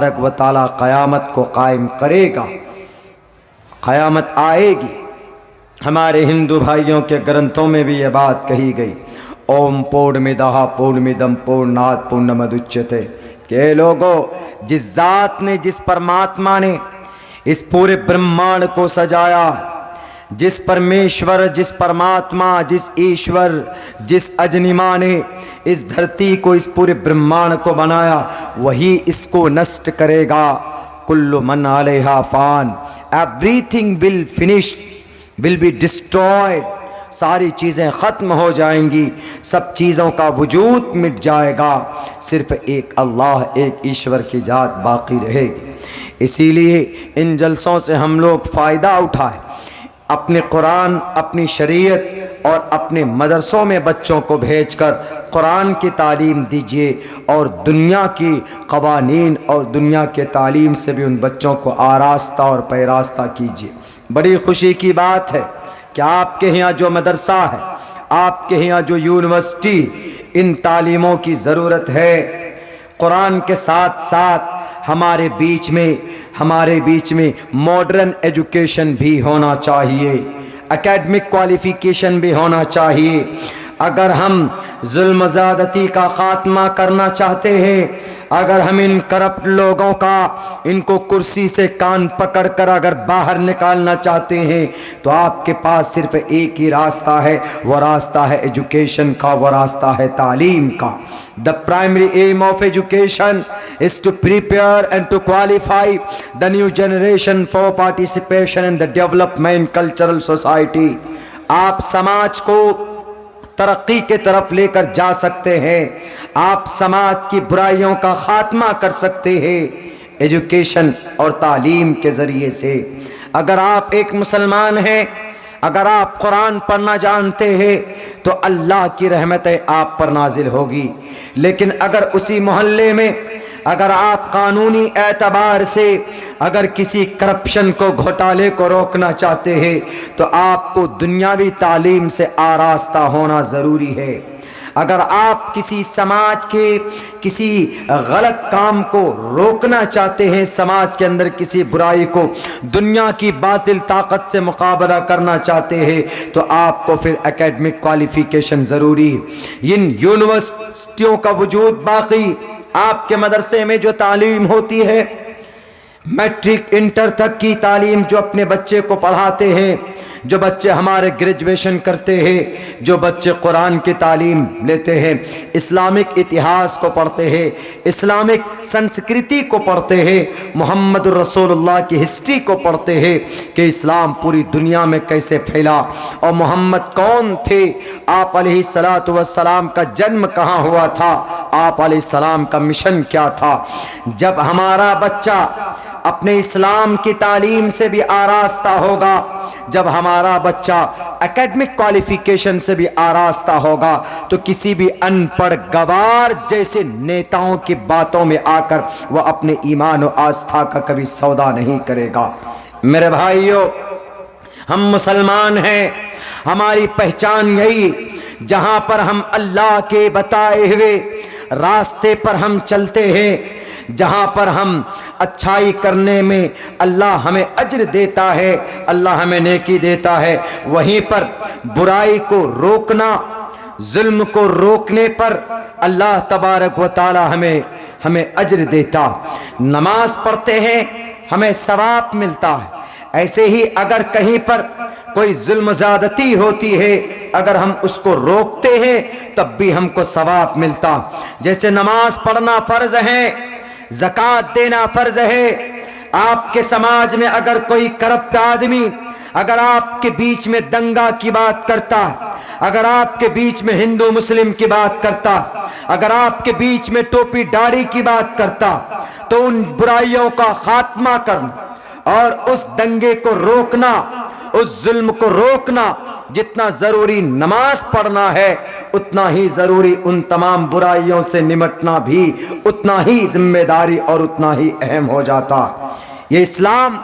و تعالیٰ قیامت کو قائم کرے گا، قیامت آئے گی۔ ہمارے ہندو بھائیوں کے گرنتھوں میں بھی یہ بات کہی گئی، اوم پورنمیدہ پورنمدم پورنات پورنمدچتے، کہ اے لوگو، جس ذات نے، جس پرماتما نے اس پورے برہمانڈ کو سجایا، جس پرمیشور، جس پرماتما، جس ایشور، جس اجنما نے اس دھرتی کو، اس پورے برہمانڈ کو بنایا، وہی اس کو نشٹ کرے گا۔ کل من علیہا فان، everything will finish, will be destroyed, ساری چیزیں ختم ہو جائیں گی، سب چیزوں کا وجود مٹ جائے گا، صرف ایک اللہ، ایک ایشور کی ذات باقی رہے گی۔ اسی لیے ان جلسوں سے ہم لوگ فائدہ اٹھائیں، اپنے قرآن، اپنی شریعت اور اپنے مدرسوں میں بچوں کو بھیج کر قرآن کی تعلیم دیجیے، اور دنیا کی قوانین اور دنیا کے تعلیم سے بھی ان بچوں کو آراستہ اور پیراستہ کیجیے۔ بڑی خوشی کی بات ہے کہ آپ کے یہاں جو مدرسہ ہے، آپ کے یہاں جو یونیورسٹی، ان تعلیموں کی ضرورت ہے۔ قرآن کے ساتھ ساتھ ہمارے بیچ میں ماڈرن ایجوکیشن بھی ہونا چاہیے، اکیڈمک کوالیفیکیشن بھی ہونا چاہیے۔ اگر ہم ظلم زیادتی کا خاتمہ کرنا چاہتے ہیں، اگر ہم ان کرپٹ لوگوں کا، ان کو کرسی سے کان پکڑ کر اگر باہر نکالنا چاہتے ہیں، تو آپ کے پاس صرف ایک ہی راستہ ہے، وہ راستہ ہے ایجوکیشن کا، وہ راستہ ہے تعلیم کا۔ The primary aim of education is to prepare and to qualify the new generation for participation in the development cultural society۔ آپ سماج کو ترقی کے طرف لے کر جا سکتے ہیں، آپ سماج کی برائیوں کا خاتمہ کر سکتے ہیں ایجوکیشن اور تعلیم کے ذریعے سے۔ اگر آپ ایک مسلمان ہیں، اگر آپ قرآن پڑھنا جانتے ہیں، تو اللہ کی رحمتیں آپ پر نازل ہوگی۔ لیکن اگر اسی محلے میں، اگر آپ قانونی اعتبار سے اگر کسی کرپشن کو، گھوٹالے کو روکنا چاہتے ہیں، تو آپ کو دنیاوی تعلیم سے آراستہ ہونا ضروری ہے۔ اگر آپ کسی سماج کے کسی غلط کام کو روکنا چاہتے ہیں، سماج کے اندر کسی برائی کو، دنیا کی باطل طاقت سے مقابلہ کرنا چاہتے ہیں، تو آپ کو پھر اکیڈمک کوالیفیکیشن ضروری ہے۔ ان یونیورسٹیوں کا وجود باقی، آپ کے مدرسے میں جو تعلیم ہوتی ہے، میٹرک انٹر تک کی تعلیم جو اپنے بچے کو پڑھاتے ہیں، جو بچے ہمارے گریجویشن کرتے ہیں، جو بچے قرآن کی تعلیم لیتے ہیں، اسلامک اتہاس کو پڑھتے ہیں، اسلامک سنسکرتی کو پڑھتے ہیں، محمد رسول اللہ کی ہسٹری کو پڑھتے ہیں کہ اسلام پوری دنیا میں کیسے پھیلا، اور محمد کون تھے، آپ علیہ السلام کا جنم کہاں ہوا تھا، آپ علیہ السلام کا مشن کیا تھا۔ جب ہمارا بچہ اپنے اسلام کی تعلیم سے بھی آراستہ ہوگا، جب ہمارا بچہ اکیڈمک کوالیفیکیشن سے بھی آراستہ ہوگا، تو کسی بھی ان پڑھ گوار جیسے نیتاؤں کی باتوں میں آ کر وہ اپنے ایمان و آستھا کا کبھی سودا نہیں کرے گا۔ میرے بھائیو، ہم مسلمان ہیں، ہماری پہچان یہی، جہاں پر ہم اللہ کے بتائے ہوئے راستے پر ہم چلتے ہیں، جہاں پر ہم اچھائی کرنے میں اللہ ہمیں اجر دیتا ہے، اللہ ہمیں نیکی دیتا ہے، وہیں پر برائی کو روکنا، ظلم کو روکنے پر اللہ تبارک و تعالی ہمیں اجر دیتا۔ نماز پڑھتے ہیں، ہمیں ثواب ملتا ہے۔ ایسے ہی اگر کہیں پر کوئی ظلم زیادتی ہوتی ہے، اگر ہم اس کو روکتے ہیں تب بھی ہم کو ثواب ملتا۔ جیسے نماز پڑھنا فرض ہے، زکوٰۃ دینا فرض ہے، آپ کے سماج میں اگر کوئی کرپٹ آدمی اگر آپ کے بیچ میں دنگا کی بات کرتا، اگر آپ کے بیچ میں ہندو مسلم کی بات کرتا، اگر آپ کے بیچ میں ٹوپی داڑھی کی بات کرتا، تو ان برائیوں کا خاتمہ کرنا اور اس دنگے کو روکنا، اس ظلم کو روکنا، جتنا ضروری نماز پڑھنا ہے، اتنا ہی ضروری ان تمام برائیوں سے نمٹنا بھی اتنا ہی ذمہ داری اور اتنا ہی اہم ہو جاتا۔ یہ اسلام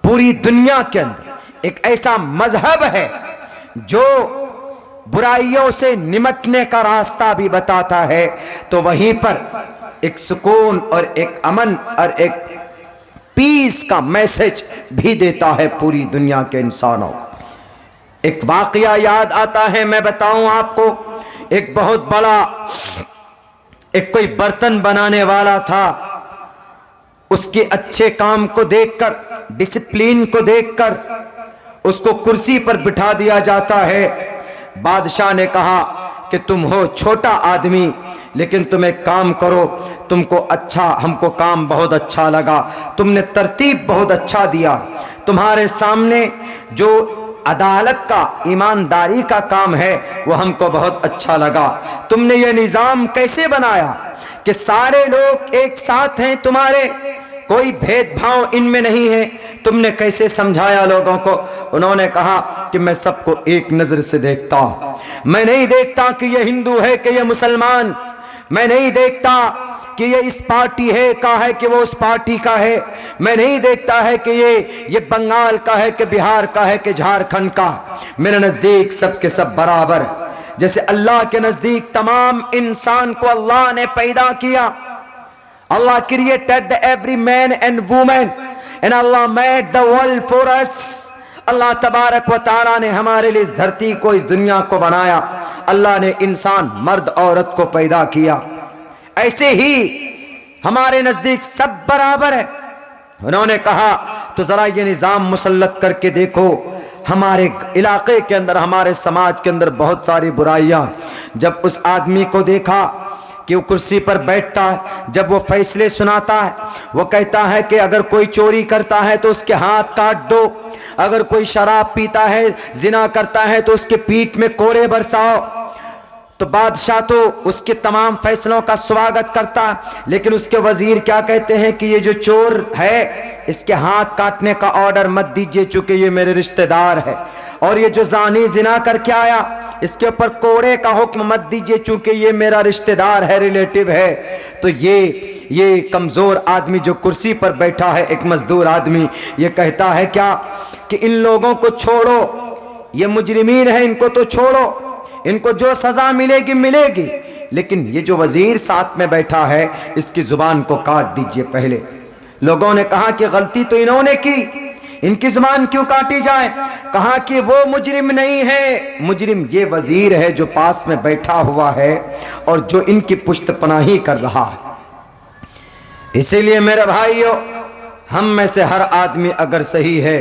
پوری دنیا کے اندر ایک ایسا مذہب ہے جو برائیوں سے نمٹنے کا راستہ بھی بتاتا ہے، تو وہیں پر ایک سکون اور ایک امن اور ایک پیس کا میسج بھی دیتا ہے پوری دنیا کے انسانوں کو۔ ایک واقعہ یاد آتا ہے، میں بتاؤں آپ کو۔ ایک بہت بڑا ایک کوئی برتن بنانے والا تھا، اس کے اچھے کام کو دیکھ کر، ڈسپلین کو دیکھ کر اس کو کرسی پر بٹھا دیا جاتا ہے۔ بادشاہ نے کہا کہ تم ہو چھوٹا آدمی، لیکن تم ایک کام کرو، تم کو اچھا، ہم کو کام بہت اچھا لگا، تم نے ترتیب بہت اچھا دیا، تمہارے سامنے جو عدالت کا، ایمانداری کا کام ہے وہ ہم کو بہت اچھا لگا۔ تم نے یہ نظام کیسے بنایا کہ سارے لوگ ایک ساتھ ہیں تمہارے، کوئی بھید بھاؤ ان میں نہیں ہے، تم نے کیسے سمجھایا لوگوں کو؟ انہوں نے کہا کہ میں سب کو ایک نظر سے دیکھتا ہوں، میں نہیں دیکھتا کہ یہ ہندو ہے کہ یہ مسلمان، میں نہیں دیکھتا کہ یہ اس پارٹی ہے کا ہے کہ وہ اس پارٹی کا ہے، میں نہیں دیکھتا ہے کہ یہ بنگال کا ہے کہ بہار کا ہے کہ جھارکھنڈ کا، میرے نزدیک سب کے سب برابر۔ جیسے اللہ کے نزدیک تمام انسان کو اللہ نے پیدا کیا، Allah created every man and woman and Allah made the world for us۔ اللہ تبارک و تعالیٰ نے ہمارے لیے اس دھرتی کو، اس دنیا کو بنایا، اللہ نے انسان مرد عورت کو پیدا کیا، ایسے ہی ہمارے نزدیک سب برابر ہے۔ انہوں نے کہا تو ذرا یہ نظام مسلط کر کے دیکھو، ہمارے علاقے کے اندر، ہمارے سماج کے اندر بہت ساری برائیاں۔ جب اس آدمی کو دیکھا کہ وہ کرسی پر بیٹھتا ہے، جب وہ فیصلے سناتا ہے، وہ کہتا ہے کہ اگر کوئی چوری کرتا ہے تو اس کے ہاتھ کاٹ دو، اگر کوئی شراب پیتا ہے، زنا کرتا ہے تو اس کے پیٹھ میں کوڑے برساؤ۔ تو بادشاہ تو اس کے تمام فیصلوں کا سواگت کرتا، لیکن اس کے وزیر کیا کہتے ہیں کہ یہ جو چور ہے اس کے ہاتھ کاٹنے کا آرڈر مت دیجئے، چونکہ یہ میرے رشتہ دار ہے، اور یہ جو زانی زنا کر کے آیا اس کے اوپر کوڑے کا حکم مت دیجئے، چونکہ یہ میرا رشتہ دار ہے، ریلیٹیو ہے۔ تو یہ کمزور آدمی جو کرسی پر بیٹھا ہے، ایک مزدور آدمی، یہ کہتا ہے کیا کہ ان لوگوں کو چھوڑو، یہ مجرمین ہیں، ان کو تو چھوڑو، ان کو جو سزا ملے گی ملے گی، لیکن یہ جو وزیر ساتھ میں بیٹھا ہے اس کی زبان کو کاٹ دیجئے پہلے۔ لوگوں نے کہا کہ غلطی تو انہوں نے کی، ان کی زبان کیوں کاٹی جائے؟ کہا کہ وہ مجرم نہیں ہے، مجرم یہ وزیر ہے جو پاس میں بیٹھا ہوا ہے اور جو ان کی پشت پناہی کر رہا ہے۔ اسی لیے میرے بھائیو، ہم میں سے ہر آدمی اگر صحیح ہے،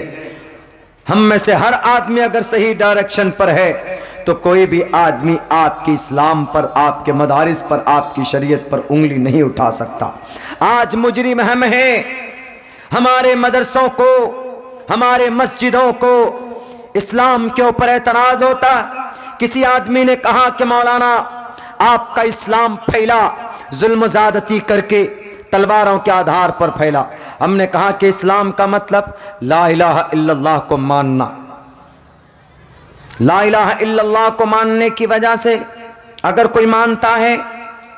ہم میں سے ہر آدمی اگر صحیح ڈائریکشن پر ہے تو کوئی بھی آدمی آپ کی اسلام پر، آپ کے مدارس پر، آپ کی شریعت پر انگلی نہیں اٹھا سکتا۔ آج مجرم ہم ہیں، ہمارے مدرسوں کو، ہمارے مسجدوں کو اسلام کے اوپر اعتراض ہوتا۔ کسی آدمی نے کہا کہ مولانا آپ کا اسلام پھیلا ظلم و زیادتی کر کے، تلواروں کے آدھار پر پھیلا۔ ہم نے کہا کہ اسلام کا مطلب لا الہ الا اللہ کو ماننا، لا الہ الا اللہ کو ماننے کی وجہ سے اگر کوئی مانتا ہے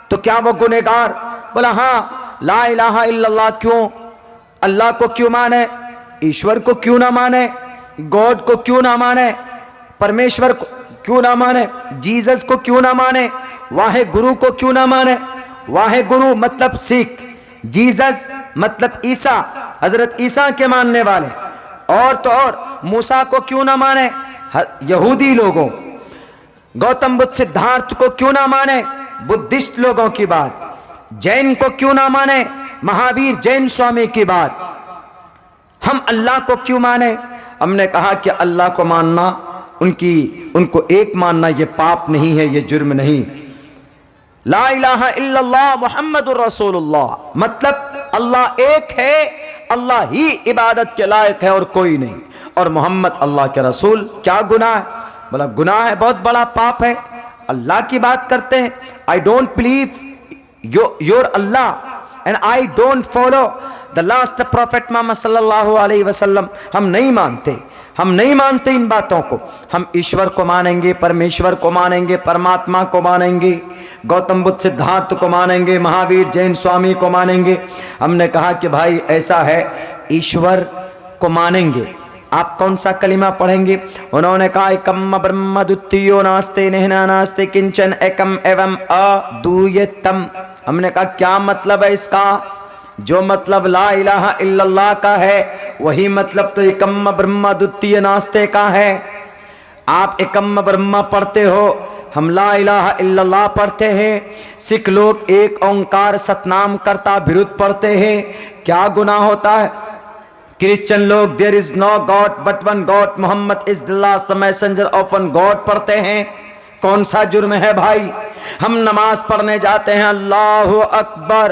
تو کیا وہ گنہگار؟ بولا ہاں، لا الہ الا اللہ کیوں؟ اللہ کو کیوں مانے؟ ایشور کو کیوں نہ مانے؟ گاڈ کو کیوں نہ مانے؟ پرمیشور کو کیوں نہ مانے؟ جیزس کو کیوں نہ مانے؟ واحد گرو کو کیوں نہ مانے؟ واحد گرو مطلب سکھ، جیزس مطلب عیسیٰ، حضرت عیسیٰ کے ماننے والے، اور تو اور موسیٰ کو کیوں نہ مانے؟ یہودی لوگوں، گوتم بدھ سدھارتھ کو کیوں نہ مانے؟ بدھسٹ لوگوں کی بات، جین کو کیوں نہ مانے؟ مہاویر جین سوامی کی بات، ہم اللہ کو کیوں مانے؟ ہم نے کہا کہ اللہ کو ماننا، ان کو ایک ماننا یہ پاپ نہیں ہے، یہ جرم نہیں۔ لا الہ الا اللہ محمد الرسول اللہ، مطلب اللہ ایک ہے، اللہ ہی عبادت کے لائق ہے اور کوئی نہیں، اور محمد اللہ کے رسول۔ کیا گناہ ہے؟ بولا گناہ ہے، بہت بڑا پاپ ہے، اللہ کی بات کرتے ہیں۔ I don't believe your Allah and I don't follow the last prophet Muhammad صلی اللہ علیہ وسلم۔ ہم نہیں مانتے ان باتوں کو۔ ہم ایشور کو مانیں گے، پرمیشور کو مانیں گے، پرماتما کو مانیں گے، گوتم بدھ سدھارتھ کو مانیں گے، مہاویر جین سوامی کو مانیں گے۔ ہم نے کہا کہ بھائی ایسا ہے، ایشور کو مانیں گے، آپ کون سا کلمہ پڑھیں گے؟ انہوں نے کہا ایکم برہم دتیو ناستے نہنا ناستے کنچن ایکم ایوم ادویتم۔ ہم نے کہا کیا مطلب ہے اس کا؟ جو مطلب لا الہ الا اللہ کا ہے وہی مطلب تو ایکم برہم دتیہ ناستے کا ہے۔ آپ ایکم برہم پڑھتے ہو، ہم لا الہ الا اللہ پڑھتے ہیں۔ سکھ لوگ ایک اومکار ستنام کرتا بھرت پڑھتے ہیں، کیا گناہ ہوتا ہے؟ کرسچن لوگ there is no God but one God Muhammad is the last messenger of one God پڑھتے ہیں، کون سا جرم ہے بھائی؟ ہم نماز پڑھنے جاتے ہیں اللہ اکبر،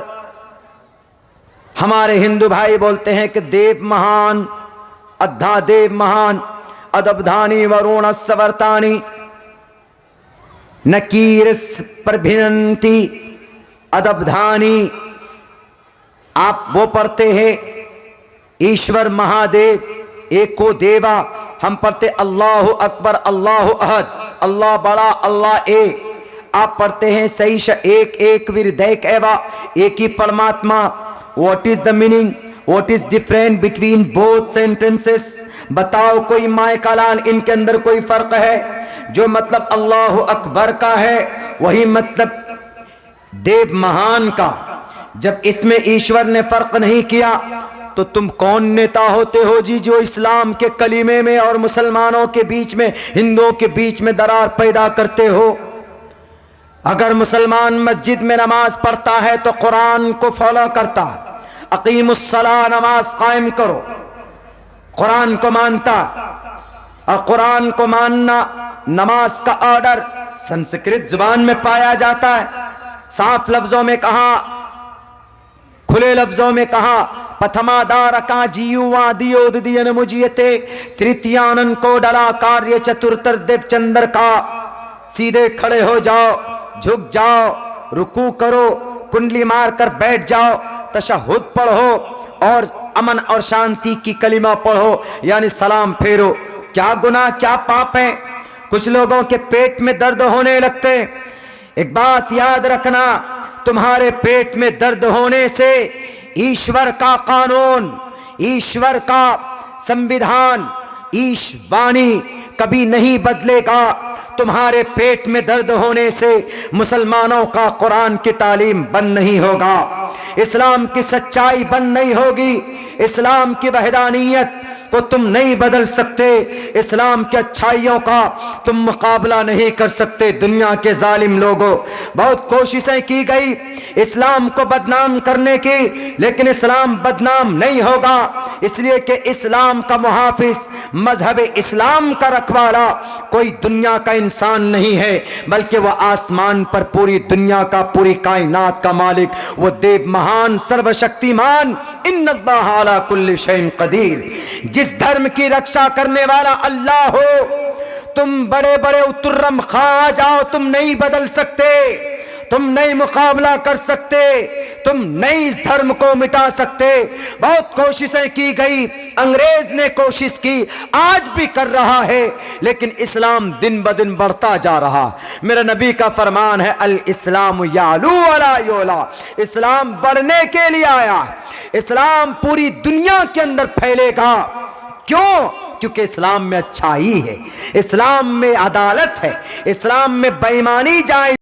ہمارے ہندو بھائی بولتے ہیں کہ دیو مہان ادھا دیو مہان ادبدھانی ورون سورتانی نکیرس پربھنتی ادبدھانی، آپ وہ پڑھتے ہیں ایشور مہادیو ایکو دیوا، ہم پڑھتے اللہ اکبر اللہ احد اللہ بڑا اللہ ایک، آپ پڑھتے ہیں سیش ایک ایک وردیک ایوا ایک ہی پرماتما۔ What is the meaning? What is different between both sentences? بتاؤ کوئی مائے کلان ان کے اندر کوئی فرق ہے؟ جو مطلب اللہ اکبر کا ہے وہی مطلب دیو مہان کا۔ جب اس میں ایشور نے فرق نہیں کیا تو تم کون نیتا ہوتے ہو جی جو اسلام کے کلمے میں اور مسلمانوں کے بیچ میں ہندوؤں کے بیچ میں درار پیدا کرتے ہو؟ اگر مسلمان مسجد میں نماز پڑھتا ہے تو قرآن کو فالو کرتا، اقیم الصلاۃ نماز قائم کرو، قرآن کو مانتا، اور قرآن کو ماننا نماز کا آرڈر سنسکرت زبان میں پایا جاتا ہے، صاف لفظوں میں کہا، کھلے لفظوں میں کہا پتھما دارکا جیوا دیو دین مجیتے تریتیانن کو ڈلا کاریہ چترتر دیو چندر کا، سیدھے کھڑے ہو جاؤ، جھک جاؤ، رکوع کرو، کنڈلی مار کر بیٹھ جاؤ، تشہد پڑھو اور امن اور شانتی کی کلمہ پڑھو یعنی سلام پھیرو۔ کیا گناہ کیا پاپ ہے؟ کچھ لوگوں کے پیٹ میں درد ہونے لگتے، ایک بات یاد رکھنا، تمہارے پیٹ میں درد ہونے سے ایشور کا قانون، ایشور کا سمویدھان، ایشوانی کبھی نہیں بدلے گا۔ تمہارے پیٹ میں درد ہونے سے مسلمانوں کا قرآن کی تعلیم بند نہیں ہوگا، اسلام کی سچائی بند نہیں ہوگی، اسلام کی وحدانیت کو تم نہیں بدل سکتے، اسلام کی اچھائیوں کا تم مقابلہ نہیں کر سکتے۔ دنیا کے ظالم لوگوں بہت کوششیں کی گئی اسلام کو بدنام کرنے کی، لیکن اسلام بدنام نہیں ہوگا، اس لیے کہ اسلام کا محافظ، مذہب اسلام کا رکھوالا کوئی دنیا کا انسان نہیں ہے، بلکہ وہ آسمان پر پوری دنیا کا، پوری کائنات کا مالک، وہ دیو مہان سرو شکتیمان ان اللہ علی کل شیء قدیر، جس دھرم کی رکشا کرنے والا اللہ ہو۔ تم بڑے بڑے اترم خواہ آ جاؤ، تم نہیں بدل سکتے، تم نہیں مقابلہ کر سکتے، تم نہیں اس دھرم کو مٹا سکتے۔ بہت کوششیں کی گئی، انگریز نے کوشش کی، آج بھی کر رہا ہے، لیکن اسلام دن بدن بڑھتا جا رہا۔ میرا نبی کا فرمان ہے الاسلام یعلو ولا یعلا، اسلام بڑھنے کے لیے آیا، اسلام پوری دنیا کے اندر پھیلے گا۔ کیوں؟ کیونکہ اسلام میں اچھائی ہے، اسلام میں عدالت ہے، اسلام میں بے ایمانی جائز